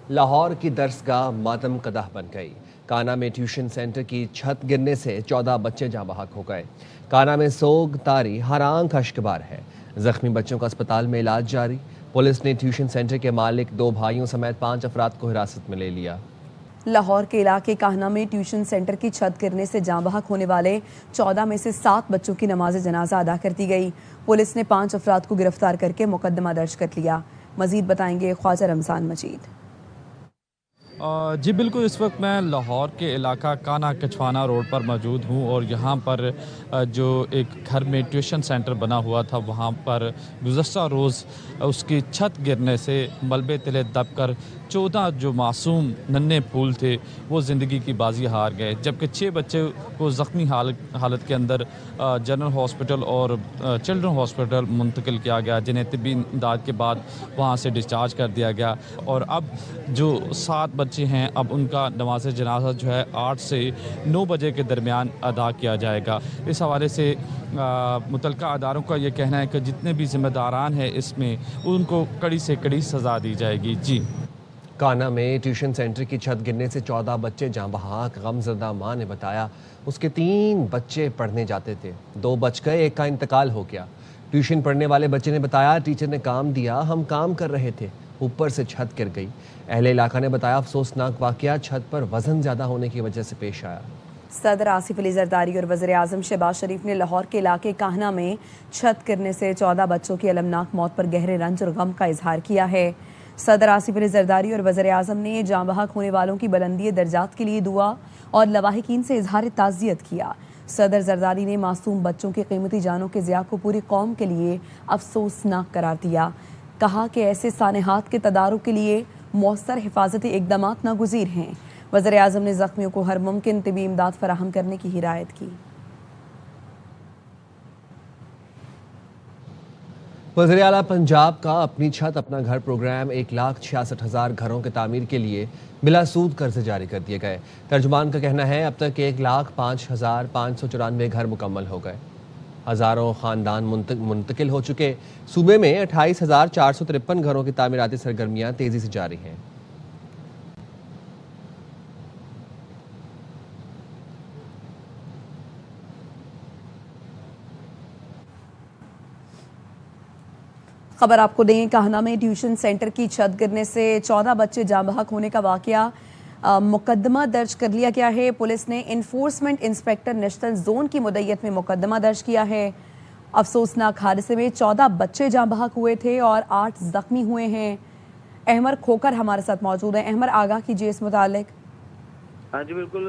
لاہور کی درسگاہ ماتم قدح بن گئی۔ کانا میں ٹیوشن سینٹر کی چھت گرنے سے 14 بچے جاں بحق ہو گئے۔ کانا میں سوگ تاری ہر آنکھ اشکبار ہے۔ زخمی بچوں کا اسپتال میں علاج جاری۔ پولیس نے ٹیوشن سینٹر کے مالک 2 بھائیوں سمیت 5 افراد کو حراست میں لے لیا۔ لاہور کے علاقے کاہنا میں ٹیوشن سینٹر کی چھت گرنے سے جاں بحق ہونے والے 14 میں سے 7 بچوں کی نماز جنازہ ادا کر دی گئی۔ پولیس نے 5 افراد کو گرفتار کر کے مقدمہ درج کر لیا۔ مزید بتائیں گے خواجہ رمضان مجید۔ جی بالکل، اس وقت میں لاہور کے علاقہ کانا کچھوانا روڈ پر موجود ہوں اور یہاں پر جو ایک گھر میں ٹیوشن سینٹر بنا ہوا تھا وہاں پر گزشتہ روز اس کی چھت گرنے سے ملبے تلے دب کر 14 جو معصوم ننھے پھول تھے وہ زندگی کی بازی ہار گئے، جبکہ 6 بچے کو زخمی حالت کے اندر جنرل ہاسپٹل اور چلڈرن ہاسپٹل منتقل کیا گیا، جنہیں طبی امداد کے بعد وہاں سے ڈسچارج کر دیا گیا۔ اور اب جو 7 بچے ہیں اب ان کا نماز جنازہ جو ہے 8 سے 9 بجے کے درمیان ادا کیا جائے گا۔ اس حوالے سے متعلقہ اداروں کا یہ کہنا ہے کہ جتنے بھی ذمہ داران ہیں اس میں ان کو کڑی سے کڑی سزا دی جائے گی۔ جی، کانا میں ٹیوشن سینٹر کی چھت گرنے سے 14 بچے جاں بحق۔ غمزدہ ماں نے بتایا اس کے 3 بچے پڑھنے جاتے تھے، 2 بچ گئے، ایک کا انتقال ہو گیا۔ ٹیوشن پڑھنے والے بچے نے بتایا ٹیچر نے کام دیا، ہم کام کر رہے تھے، اوپر سے چھت گر گئی۔ اہل علاقہ نے بتایا افسوسناک واقعہ چھت پر وزن زیادہ ہونے کی وجہ سے پیش آیا۔ صدر آصف علی زرداری اور وزیر اعظم شہباز شریف نے لاہور کے علاقے کاہنا میں چھت گرنے سے 14 بچوں کی المناک موت پر گہرے رنج اور غم کا اظہار کیا ہے۔ صدر آصف علی زرداری اور وزیر اعظم نے جاں بحق ہونے والوں کی بلندی درجات کے لیے دعا اور لواحقین سے اظہار تعزیت کیا۔ صدر زرداری نے معصوم بچوں کی قیمتی جانوں کے ضیاع کو پوری قوم کے لیے افسوسناک قرار دیا۔ کہا کہ ایسے سانحات کے تدارک کے لیے مؤثر حفاظتی اقدامات ناگزیر ہیں۔ وزیر اعظم نے زخمیوں کو ہر ممکن طبی امداد فراہم کرنے کی ہدایت کی۔ وزیر اعلیٰ پنجاب کا اپنی چھت اپنا گھر پروگرام 1,66,000 گھروں کی تعمیر کے لیے بلا سود قرض جاری کر دیے گئے۔ ترجمان کا کہنا ہے اب تک 1,05,594 گھر مکمل ہو گئے، ہزاروں خاندان منتقل ہو چکے۔ صوبے میں 28,453 گھروں کی تعمیراتی سرگرمیاں تیزی سے جاری ہیں۔ خبر آپ کو دیں، کاہنا میں ٹیوشن سینٹر کی چھت گرنے سے 14 بچے جاں بحق ہونے کا واقعہ مقدمہ درج کر لیا گیا ہے۔ پولیس نے انفورسمنٹ انسپیکٹر نیشنل زون کی مدعیت میں مقدمہ درج کیا ہے۔ افسوسناک حادثے میں 14 بچے جاں بحق ہوئے تھے اور 8 زخمی ہوئے ہیں۔ احمر کھوکر ہمارے ساتھ موجود ہیں۔ احمر، آگاہ کیجیے اس متعلق۔ ہاں جی بالکل،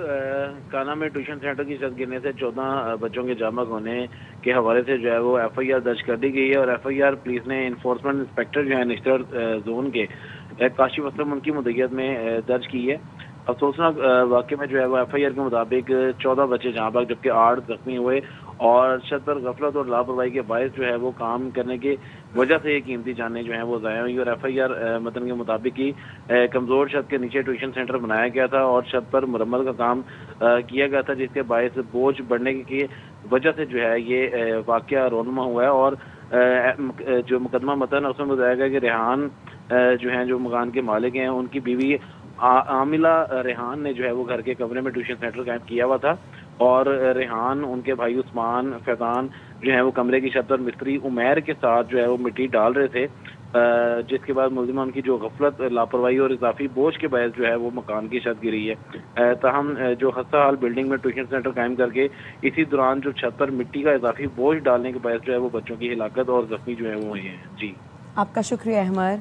کانا میں ٹیوشن سینٹر کی چھت گرنے سے 14 بچوں کے جاں بحق ہونے کے حوالے سے جو ہے وہ ایف آئی آر درج کر دی گئی ہے، اور ایف آئی آر پولیس نے انفورسمنٹ انسپیکٹر جو ہے نیشنل زون کے کاشف اسلم ان کی مدعیت میں درج کی ہے۔ افسوسناک واقعے میں جو ہے وہ ایف آئی آر کے مطابق 14 بچے جاں بحق جبکہ 8 زخمی ہوئے، اور چھت پر غفلت اور لاپرواہی کے باعث جو ہے وہ کام کرنے کی وجہ سے یہ قیمتی جانیں جو ہیں وہ ضائع ہوئی۔ اور ایف آئی آر متن کے مطابق ہی کمزور چھت کے نیچے ٹیوشن سینٹر بنایا گیا تھا اور چھت پر مرمت کا کام کیا گیا تھا، جس کے باعث بوجھ بڑھنے کی وجہ سے جو ہے یہ واقعہ رونما ہوا ہے۔ اور جو مقدمہ متن اس میں بتایا گیا کہ ریحان جو ہیں جو مکان کے مالک ہیں ان کی بیوی عاملہ ریحان نے جو ہے وہ گھر کے کمرے میں ٹیوشن سینٹر قائم کیا ہوا تھا، اور ریحان ان کے بھائی عثمان فیضان جو ہیں وہ کمرے کی چھت پر مستری عمیر کے ساتھ جو ہے وہ مٹی ڈال رہے تھے، جس کے بعد ملزمہ ان کی جو غفلت، لاپرواہی اور اضافی بوجھ کے باعث جو ہے وہ مکان کی چھت گری ہے۔ تاہم جو خستہ حال بلڈنگ میں ٹیوشن سینٹر قائم کر کے اسی دوران جو چھت پر مٹی کا اضافی بوجھ ڈالنے کے باعث جو ہے وہ بچوں کی ہلاکت اور زخمی جو ہے وہ ہوئے ہیں۔ جی، آپ کا شکریہ احمر۔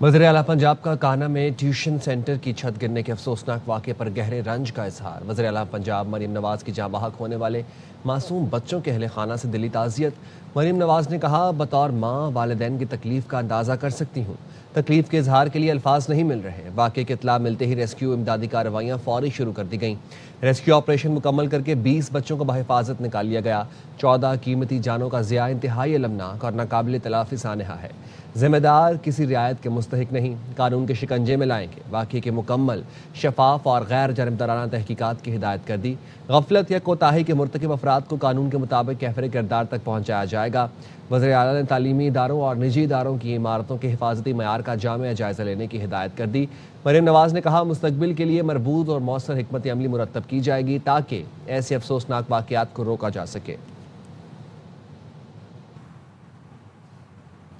وزیر اعلیٰ پنجاب کا کانا میں ٹیوشن سینٹر کی چھت گرنے کے افسوسناک واقعے پر گہرے رنج کا اظہار۔ وزیر اعلیٰ پنجاب مریم نواز کی جاں بحق ہونے والے معصوم بچوں کے اہل خانہ سے دلی تعزیت۔ مریم نواز نے کہا بطور ماں والدین کی تکلیف کا اندازہ کر سکتی ہوں، تکلیف کے اظہار کے لیے الفاظ نہیں مل رہے۔ واقعے کی اطلاع ملتے ہی ریسکیو امدادی کارروائیاں فوری شروع کر دی گئیں۔ ریسکیو آپریشن مکمل کر کے 20 بچوں کو بحفاظت نکال لیا گیا۔ 14 قیمتی جانوں کا ضیاع انتہائی المناک اور ناقابل تلافی سانحہ ہے۔ ذمہ دار کسی رعایت کے مستحق نہیں، قانون کے شکنجے میں لائیں گے۔ واقعے کی مکمل، شفاف اور غیر جانبدارانہ تحقیقات کی ہدایت کر دی۔ غفلت یا کوتاہی کے مرتکب افراد کو قانون کے مطابق کیفر کردار تک پہنچایا جائے گا۔ وزیر اعلیٰ نے تعلیمی اداروں اور نجی اداروں کی عمارتوں کے حفاظتی معیار کا جامع جائزہ لینے کی ہدایت کر دی۔ مریم نواز نے کہا مستقبل کے لیے مربوط اور مؤثر حکمت عملی مرتب کی جائے گی تاکہ ایسے افسوسناک واقعات کو روکا جا سکے۔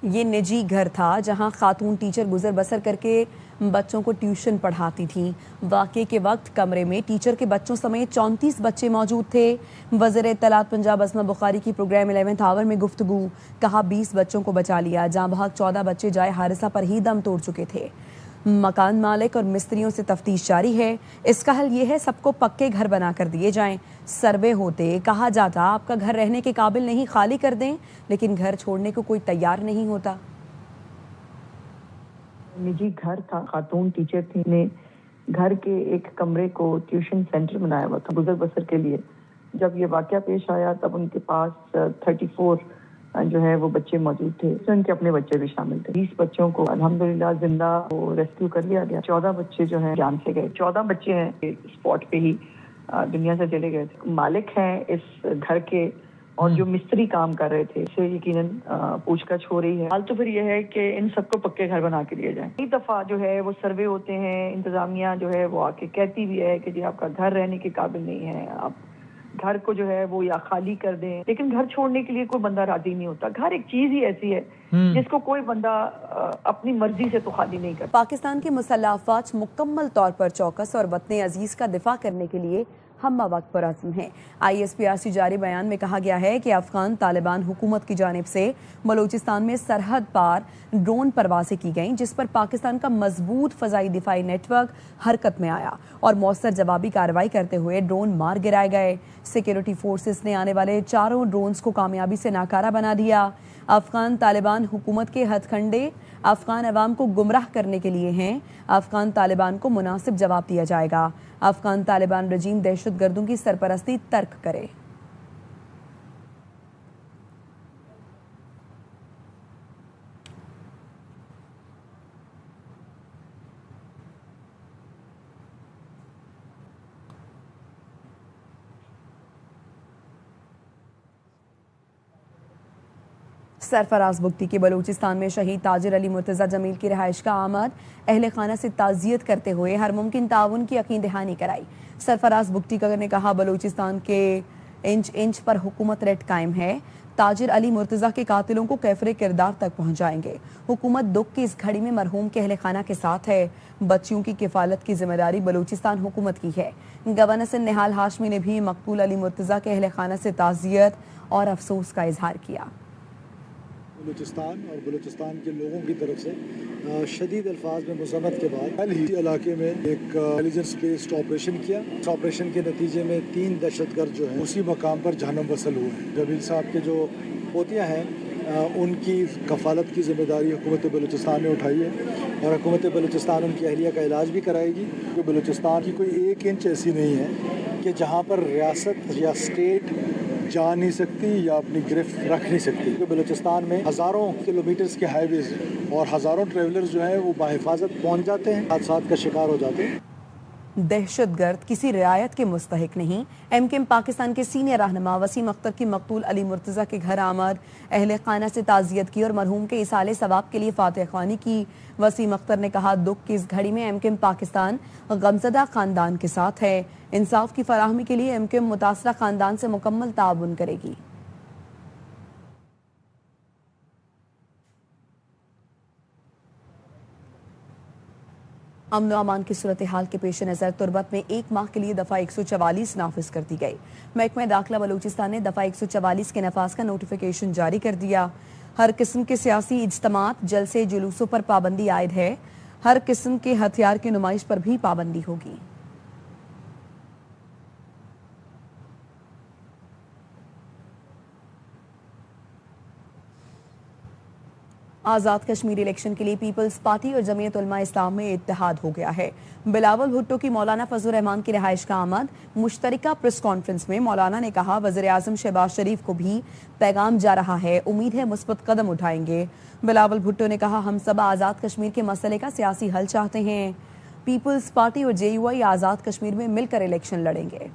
یہ نجی گھر تھا جہاں خاتون ٹیچر گزر بسر کر کے بچوں کو ٹیوشن پڑھاتی تھیں۔ واقعے کے وقت کمرے میں ٹیچر کے بچوں سمیت 34 بچے موجود تھے۔ وزیر اطلاعات پنجاب اسما بخاری کی پروگرام 11th آور میں گفتگو، کہا 20 بچوں کو بچا لیا، جاں بحق 14 بچے جائے حادثہ پر ہی دم توڑ چکے تھے۔ مکان مالک اور مستریوں سے تفتیش جاری ہے۔ اس کا حل یہ ہے سب کو پکے گھر بنا کر دیے جائیں۔ سروے ہوتے کہا جاتا آپ کا گھر رہنے کے قابل نہیں، خالی کر دیں، لیکن گھر چھوڑنے کو کوئی تیار نہیں ہوتا۔ نجی گھر تھا، خاتون ٹیچر تھی، نے گھر کے ایک کمرے کو ٹیوشن سینٹر بنایا ہوا تھا گزر بسر کے لیے۔ جب یہ واقعہ پیش آیا تب ان کے پاس 34 جو ہے وہ بچے موجود تھے، ان کے اپنے بچے بھی شامل تھے۔ 20 بچوں کو الحمدللہ زندہ ریسکیو کر لیا گیا۔ 14 بچے جو ہیں جان سے گئے، 14 بچے ہیں اسپاٹ پہ ہی دنیا سے چلے گئے تھے۔ مالک ہیں اس گھر کے اور جو مستری کام کر رہے تھے، اسے یقیناً پوچھ گچھ ہو رہی ہے۔ حال تو پھر یہ ہے کہ ان سب کو پکے گھر بنا کے دیے جائیں۔ کئی دفعہ جو ہے وہ سروے ہوتے ہیں، انتظامیہ جو ہے وہ آ کے کہتی بھی ہے کہ جی آپ کا گھر رہنے کے قابل نہیں ہے، آپ گھر کو جو ہے وہ یا خالی کر دیں، لیکن گھر چھوڑنے کے لیے کوئی بندہ راضی نہیں ہوتا۔ گھر ایک چیز ہی ایسی ہے جس کو کوئی بندہ اپنی مرضی سے تو خالی نہیں کرتا۔ پاکستان کی مسلح افواج مکمل طور پر چوکس اور وطن عزیز کا دفاع کرنے کے لیے ہمہ وقت پر عزم ہیں۔ ISPR سے جاری بیان میں کہا گیا ہے کہ افغان طالبان حکومت کی جانب سے بلوچستان میں سرحد پار ڈرون پروازیں کی گئیں، جس پر پاکستان کا مضبوط فضائی دفاعی نیٹ ورک حرکت میں آیا اور مؤثر جوابی کارروائی کرتے ہوئے ڈرون مار گرائے گئے۔ سیکیورٹی فورسز نے آنے والے 4 ڈرونز کو کامیابی سے ناکارہ بنا دیا۔ افغان طالبان حکومت کے ہتھ کنڈے افغان عوام کو گمراہ کرنے کے لیے ہیں۔ افغان طالبان کو مناسب جواب دیا جائے گا۔ افغان طالبان رجیم دہشت گردوں کی سرپرستی ترک کرے۔ سرفراز بگٹی کے بلوچستان میں شہید تاجر علی مرتضی جمیل کی رہائش کا آمد، اہل خانہ سے تعزیت کرتے ہوئے ہر ممکن تعاون کی یقین دہانی کرائی۔ سرفراز بگٹی نے کہا بلوچستان کے انچ انچ پر حکومت ریٹ قائم ہے، تاجر علی مرتضی کے قاتلوں کو کیفر کردار تک پہنچائیں گے۔ حکومت دکھ کی اس گھڑی میں مرحوم کے اہل خانہ کے ساتھ ہے۔ بچیوں کی کفالت کی ذمہ داری بلوچستان حکومت کی ہے۔ گورنر سندھ نہال ہاشمی نے بھی مقتول علی مرتضی کے اہل خانہ سے تعزیت اور افسوس کا اظہار کیا۔ بلوچستان اور بلوچستان کے لوگوں کی طرف سے شدید الفاظ میں مذمت کے بعد کل ہی علاقے میں ایک انٹیلیجنس بیسڈ آپریشن کیا۔ اس آپریشن کے نتیجے میں 3 دہشت گرد جو ہیں اسی مقام پر جہنم وصل ہوئے ہیں۔ جمیل صاحب کے جو پوتیاں ہیں ان کی کفالت کی ذمہ داری حکومت بلوچستان نے اٹھائی ہے اور حکومت بلوچستان ان کی اہلیہ کا علاج بھی کرائے گی۔ کہ بلوچستان کی کوئی 1 انچ ایسی نہیں ہے کہ جہاں پر ریاست یا اسٹیٹ جا نہیں سکتی یا اپنی گرفت رکھ نہیں سکتی۔ بلوچستان میں ہزاروں کلومیٹرز کے ہائی ویز اور ہزاروں ٹریولرز جو ہیں وہ بحفاظت پہنچ جاتے ہیں، حادثات کا شکار ہو جاتے ہیں۔ دہشت گرد کسی رعایت کے مستحق نہیں۔ MKM پاکستان کے سینئر رہنما وسیم اختر کی مقتول علی مرتضی کے گھر آمد، اہل خانہ سے تعزیت کی اور مرحوم کے ایصال ثواب کے لیے فاتح خوانی کی۔ وسیم اختر نے کہا دکھ کی اس گھڑی میں MKM پاکستان غمزدہ خاندان کے ساتھ ہے۔ انصاف کی فراہمی کے لیے MKM متاثرہ خاندان سے مکمل تعاون کرے گی۔ امن و امان کی صورتحال کے پیش نظر تربت میں 1 ماہ کے لیے دفعہ 144 نافذ کر دی گئی۔ محکمہ داخلہ بلوچستان نے دفعہ 144 کے نفاذ کا نوٹیفیکیشن جاری کر دیا۔ ہر قسم کے سیاسی اجتماعات، جلسے، جلوسوں پر پابندی عائد ہے۔ ہر قسم کے ہتھیار کی نمائش پر بھی پابندی ہوگی۔ آزاد کشمیر الیکشن کے لیے پیپلز پارٹی اور جمعیت علماء اسلام میں اتحاد ہو گیا ہے۔ بلاول بھٹو کی مولانا فضل الرحمان کی رہائش کا آمد، مشترکہ پریس کانفرنس میں مولانا نے کہا وزیر اعظم شہباز شریف کو بھی پیغام جا رہا ہے، امید ہے مثبت قدم اٹھائیں گے۔ بلاول بھٹو نے کہا ہم سب آزاد کشمیر کے مسئلے کا سیاسی حل چاہتے ہیں۔ پیپلز پارٹی اور JUI آزاد کشمیر میں مل کر الیکشن لڑیں گے۔